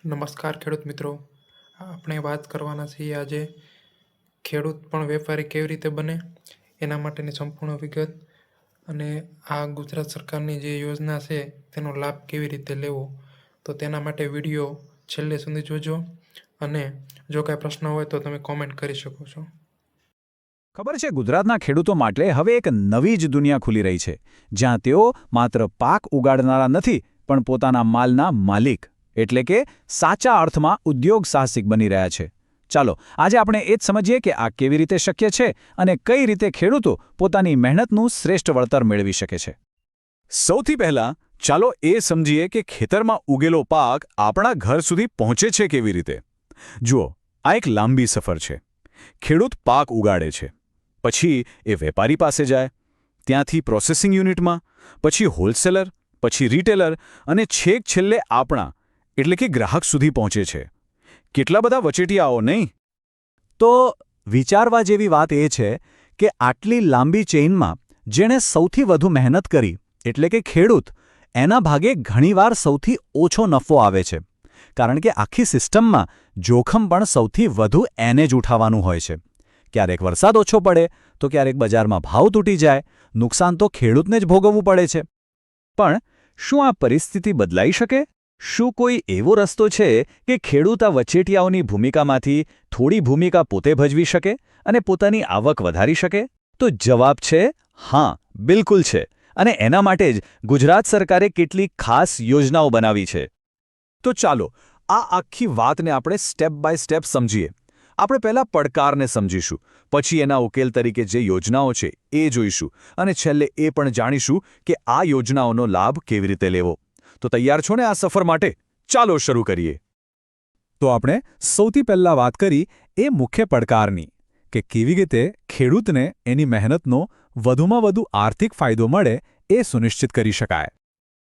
નમસ્કાર ખેડૂત મિત્રો. આપણે વાત કરવાના છીએ આજે ખેડૂત પણ વેપારી કેવી રીતે બને એના માટેની સંપૂર્ણ વિગત અને આ ગુજરાત સરકારની જે યોજના છે તેનો લાભ કેવી રીતે લેવો. તો તેના માટે વિડીયો છેલ્લે સુધી જોજો અને જો કાંઈ પ્રશ્ન હોય તો તમે કોમેન્ટ કરી શકો છો. ખબર છે, ગુજરાતના ખેડૂતો માટે હવે એક નવી જ દુનિયા ખુલી રહી છે, જ્યાં તેઓ માત્ર પાક ઉગાડનારા નથી પણ પોતાના માલના માલિક એટલે કે સાચા અર્થમાં ઉદ્યોગ સાહસિક બની રહ્યા છે. ચાલો આજે આપણે એ જ સમજીએ કે આ કેવી રીતે શક્ય છે અને કઈ રીતે ખેડૂતો પોતાની મહેનતનું શ્રેષ્ઠ વળતર મેળવી શકે છે. સૌથી પહેલાં ચાલો એ સમજીએ કે ખેતરમાં ઉગેલો પાક આપણા ઘર સુધી પહોંચે છે કેવી રીતે. જુઓ, આ એક લાંબી સફર છે. ખેડૂત પાક ઉગાડે છે, પછી એ વેપારી પાસે જાય, ત્યાંથી પ્રોસેસિંગ યુનિટમાં, પછી હોલસેલર, પછી રિટેલર અને છેક છેલ્લે આપણા એટલે કે ગ્રાહક સુધી પહોંચે છે. કેટલા બધા વચેટિયાઓ નહીં? તો વિચારવા જેવી વાત એ છે કે આટલી લાંબી ચેઇનમાં જેણે સૌથી વધુ મહેનત કરી એટલે કે ખેડૂત, એના ભાગે ઘણીવાર સૌથી ઓછો નફો આવે છે, કારણ કે આખી સિસ્ટમમાં જોખમ પણ સૌથી વધુ એને જ ઉઠાવવાનું હોય છે. ક્યારેક વરસાદ ઓછો પડે તો ક્યારેક બજારમાં ભાવ તૂટી જાય, નુકસાન તો ખેડૂતને જ ભોગવવું પડે છે. પણ શું આ પરિસ્થિતિ બદલાઈ શકે? શું કોઈ એવો રસ્તો છે કે ખેડૂત આ વચેટિયાઓની ભૂમિકામાંથી થોડી ભૂમિકા પોતે ભજવી શકે અને પોતાની આવક વધારી શકે? તો જવાબ છે હા, બિલકુલ છે. અને એના માટે જ ગુજરાત સરકારે કેટલીક ખાસ યોજનાઓ બનાવી છે. તો ચાલો આ આખી વાતને આપણે સ્ટેપ બાય સ્ટેપ સમજીએ. આપણે પહેલા પડકારને સમજીશું, પછી એના ઉકેલ તરીકે જે યોજનાઓ છે એ જોઈશું અને છેલ્લે એ પણ જાણીશું કે આ યોજનાઓનો લાભ કેવી રીતે લેવો. તો તૈયાર છો ને આ સફર માટે? ચાલો શરૂ કરીએ. તો આપણે સૌથી પહેલા વાત કરી એ મુખ્ય પડકારની કે કેવી રીતે ખેડૂતને એની મહેનતનો વધુમાં વધુ આર્થિક ફાયદો મળે એ સુનિશ્ચિત કરી શકાય.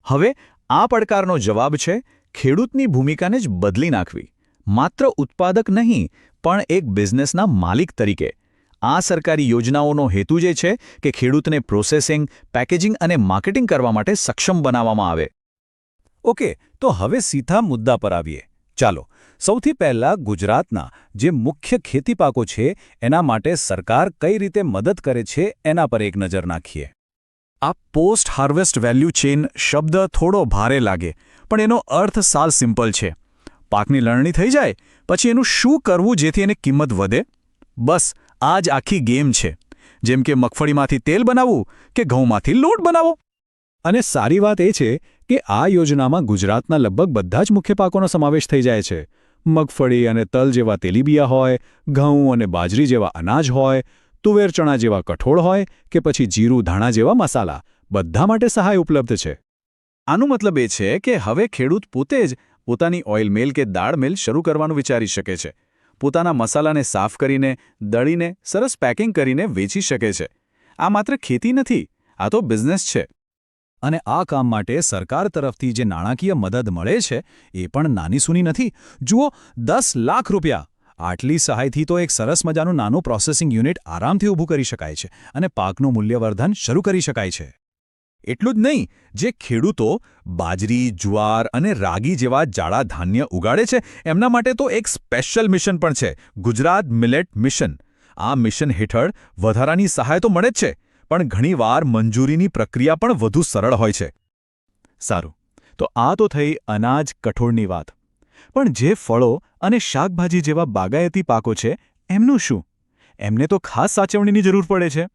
હવે આ પડકારનો જવાબ છે ખેડૂતની ભૂમિકાને જ બદલી નાખવી. માત્ર ઉત્પાદક નહીં પણ એક બિઝનેસના માલિક તરીકે. આ સરકારી યોજનાઓનો હેતુ જે છે કે ખેડૂતને પ્રોસેસિંગ, પેકેજિંગ અને માર્કેટિંગ કરવા માટે સક્ષમ બનાવવામાં આવે. ઓકે, તો હવે સીધા મુદ્દા પર આવીએ. ચાલો સૌથી પહેલા ગુજરાતના જે મુખ્ય ખેતી પાકો છે એના માટે સરકાર કઈ રીતે મદદ કરે છે એના પર એક નજર નાખીએ. આ પોસ્ટ હાર્વેસ્ટ વેલ્યુ ચેઇન શબ્દ થોડો ભારે લાગે, પણ એનો અર્થ સાવ સિમ્પલ છે. પાકની લણણી થઈ જાય પછી એનું શું કરવું જેથી એની કિંમત વધે? બસ આ જ આખી ગેમ છે. જેમ કે મગફળીમાંથી તેલ બનાવવું કે ઘઉંમાંથી લોટ બનાવો. અને સારી વાત એ છે કે આ યોજનામાં ગુજરાતના લગભગ બધા જ મુખ્ય પાકોનો સમાવેશ થઈ જાય છે. મગફળી અને તલ જેવા તેલીબિયા હોય, ઘઉં અને બાજરી જેવા અનાજ હોય, તુવેર ચણા જેવા કઠોળ હોય કે પછી જીરું ધાણા જેવા મસાલા, બધા માટે સહાય ઉપલબ્ધ છે. આનો મતલબ એ છે કે હવે ખેડૂત પોતે જ પોતાની ઓઇલ મિલ કે દાળ મિલ શરૂ કરવાનું વિચારી શકે છે. પોતાના મસાલાને સાફ કરીને, દળીને, સરસ પેકિંગ કરીને વેચી શકે છે. આ માત્ર ખેતી નથી, આ તો બિઝનેસ છે. અને આ કામ માટે સરકાર તરફથી જે નાણાકીય મદદ મળે છે એ પણ નાની સૂની નથી. જુઓ, 10 લાખ રૂપિયા! આટલી સહાયથી તો એક સરસ મજાનું નાનું પ્રોસેસિંગ યુનિટ આરામથી ઊભું કરી શકાય છે અને પાકનું મૂલ્યવર્ધન શરૂ કરી શકાય છે. એટલું જ નહીં, જે ખેડૂતો બાજરી, જુવાર અને રાગી જેવા જાડા ધાન્ય ઉગાડે છે એમના માટે તો એક સ્પેશિયલ મિશન પણ છે, ગુજરાત મિલેટ મિશન. આ મિશન હેઠળ વધારાની સહાય તો મળે જ છે, પણ ઘણીવાર મંજૂરીની પ્રક્રિયા પણ વધુ સરળ હોય છે. સારું, તો આ તો થઈ અનાજ, કઠોળની વાત. પણ જે ફળો અને શાકભાજી જેવા બાગાયતી પાકો છે એમનું શું? એમને તો ખાસ સાચવણીની જરૂર પડે છે.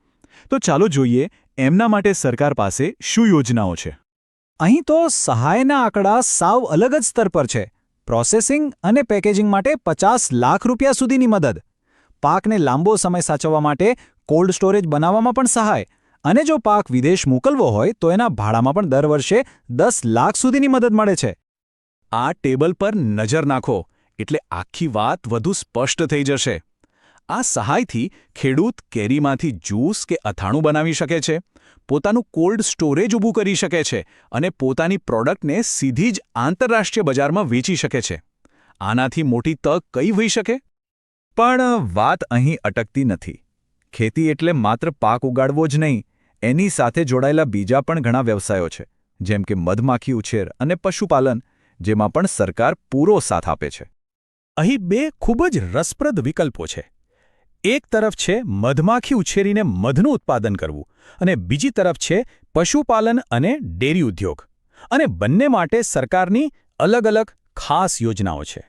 તો ચાલો જોઈએ એમના માટે સરકાર પાસે શું યોજનાઓ છે. અહીં તો સહાયના આંકડા સાવ અલગ જ સ્તર પર છે. પ્રોસેસિંગ અને પેકેજિંગ માટે 50 લાખ રૂપિયા સુધીની મદદ, પાકને લાંબો સમય સાચવવા માટે કોલ્ડ સ્ટોરેજ બનાવવામાં પણ સહાય, અને જો પાક વિદેશ મોકલવો હોય તો એના ભાડામાં પણ દર વર્ષે 10 લાખ સુધીની મદદ મળે છે. આ ટેબલ પર નજર નાખો એટલે આખી વાત વધુ સ્પષ્ટ થઈ જશે. આ સહાયથી ખેડૂત કેરીમાંથી જ્યુસ કે અથાણું બનાવી શકે છે, પોતાનું કોલ્ડ સ્ટોરેજ ઊભું કરી શકે છે અને પોતાની પ્રોડક્ટને સીધી જ આંતરરાષ્ટ્રીય બજારમાં વેચી શકે છે. આનાથી મોટી તક કઈ હોઈ શકે? પણ વાત અહીં અટકતી નથી. ખેતી એટલે માત્ર પાક ઉગાડવો જ નહીં, એની સાથે જોડાયેલા બીજા પણ ઘણા વ્યવસાયો છે, જેમ કે મધમાખી ઉછેર અને પશુપાલન. જેમાં પણ સરકાર પૂરો સાથ આપે છે. અહીં બે ખૂબ જ રસપ્રદ વિકલ્પો છે. એક તરફ છે મધમાખી ઉછેરીને મધનું ઉત્પાદન કરવું અને બીજી તરફ છે પશુપાલન અને ડેરી ઉદ્યોગ. અને બંને માટે સરકારની અલગ અલગ ખાસ યોજનાઓ છે.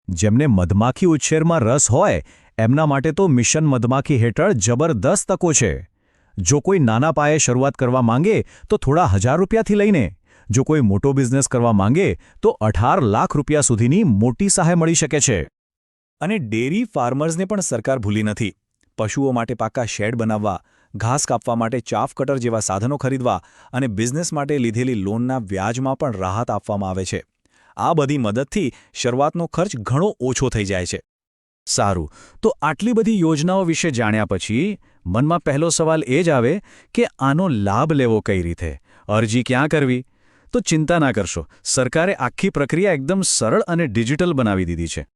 જેમને મધમાખી ઉછેરમાં રસ હોય એમના માટે તો મિશન મધમાખી હેઠળ જબરદસ્ત તકો છે. જો કોઈ નાના પાયે શરૂઆત કરવા માંગે તો થોડા હજાર રૂપિયાથી લઈને, જો કોઈ મોટો બિઝનેસ કરવા માંગે તો 18 લાખ રૂપિયા સુધીની મોટી સહાય મળી શકે છે. અને ડેરી ફાર્મર્સને પણ સરકાર ભૂલી નથી. પશુઓ માટે પાકા શેડ બનાવવા, ઘાસ કાપવા માટે ચાફ કટર જેવા સાધનો ખરીદવા અને બિઝનેસ માટે લીધેલી લોનના વ્યાજમાં પણ રાહત આપવામાં આવે છે. આ બધી મદદથી શરૂઆતનો ખર્ચ ઘણો ઓછો થઈ જાય છે. સારું, તો આટલી બધી યોજનાઓ વિશે જાણ્યા પછી મનમાં પહેલો સવાલ એ જ આવે કે આનો લાભ લેવો કઈ રીતે? અરજી ક્યાં કરવી? તો ચિંતા ના કરશો, સરકારે આખી પ્રક્રિયા એકદમ સરળ અને ડિજિટલ બનાવી દીધી છે.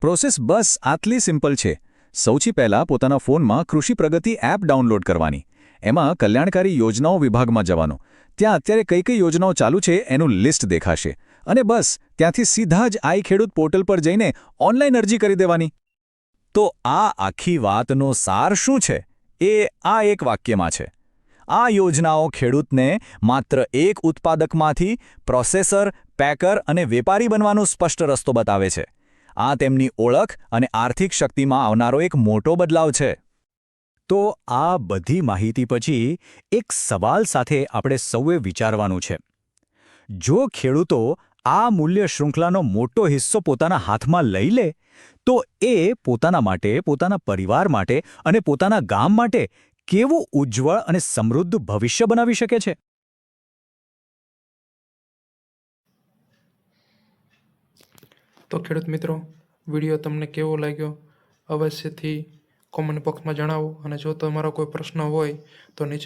પ્રોસેસ બસ આટલી સિમ્પલ છે. સૌથી પહેલાં પોતાના ફોનમાં કૃષિ પ્રગતિ એપ ડાઉનલોડ કરવાની. એમાં કલ્યાણકારી યોજનાઓ વિભાગમાં જવાનું. ત્યાં અત્યારે કઈ કઈ યોજનાઓ ચાલુ છે એનું લિસ્ટ દેખાશે. અને બસ ત્યાંથી સીધા જ આઈ ખેડૂત પોર્ટલ પર જઈને ઓનલાઈન અરજી કરી દેવાની. તો આ આખી વાતનો સાર શું છે? એ આ એક વાક્યમાં છે. આ યોજનાઓ ખેડૂતને માત્ર એક ઉત્પાદકમાંથી પ્રોસેસર, પેકર અને વેપારી બનવાનો સ્પષ્ટ રસ્તો બતાવે છે. આ તેમની ઓળખ અને આર્થિક શક્તિમાં આવનારો એક મોટો બદલાવ છે. તો આ બધી માહિતી પછી એક સવાલ સાથે આપણે સૌએ વિચારવાનું છે. જો ખેડૂતો આ મૂલ્ય શૃંખલાનો મોટો હિસ્સો પોતાના હાથમાં લઈ લે, તો એ પોતાના માટે, પોતાના પરિવાર માટે અને પોતાના ગામ માટે કેવું ઉજ્જવળ અને સમૃદ્ધ ભવિષ્ય બનાવી શકે છે? તો ખેડૂત મિત્રો, વિડીયો તમને કેવો લાગ્યો અવશ્યથી કોમેન્ટ બોક્સમાં જણાવો. અને જો તમારો કોઈ પ્રશ્ન હોય તો નીચે